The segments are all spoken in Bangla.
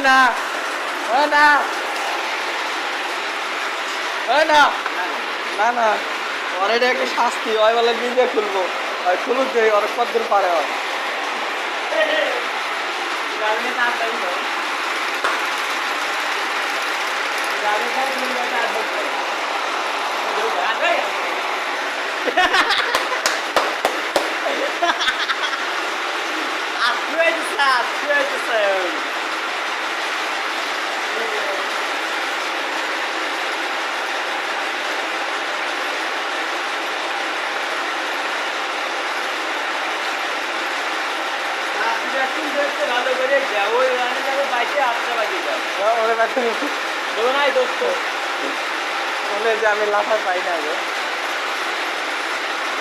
না না না না না ওর এটা একটা শাস্তি হয় বলে নিজে খুলবো খুলুক যে ওর কতদূর পারে হয় ভালো করে যাও ওই রানে যাবে বাইকে 8টা বাজে যাও ওরে ব্যাপারে তো নাই দোস্ত বলে যে আমি লাফা পাই না গো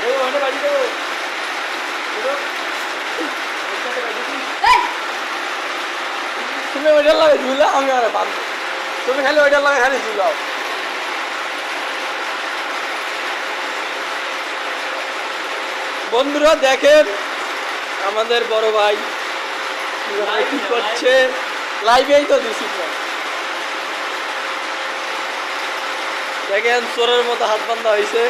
দেবো ওখানে বাজি দেবো তুমি ওইটার লাগে ঝুলাও আমি আরে বাঁধবো তুমি খালি ওইটার লাগে খালি ঝুলাও বন্ধুরা দেখেন আমাদের বড় ভাই কি করছে লাইভেই তো দিছি দেখেন চোরের মতো হাত বান্ধা হয়েছে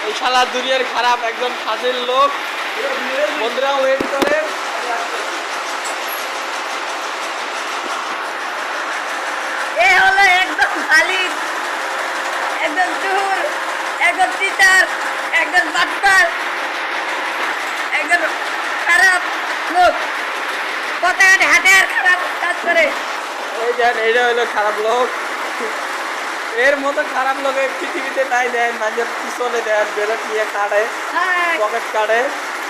এই শালা দুনিয়ার খারাপ একজন ফাজিল লোক বন্ধুরা ওয়েট করে এ হলো একদম খালি একজন চোর একজন টিচার একজন বাটপার একজন খারাপ লোক কথায় হাটে আর খারাপ কাজ করে এই দেন এইটা হলো খারাপ লোক এর মতো খারাপ লোক পৃথিবীতে নাই দেন মাঝে পিছনে দেন বেলট নিয়ে কাটে পকেট কাটে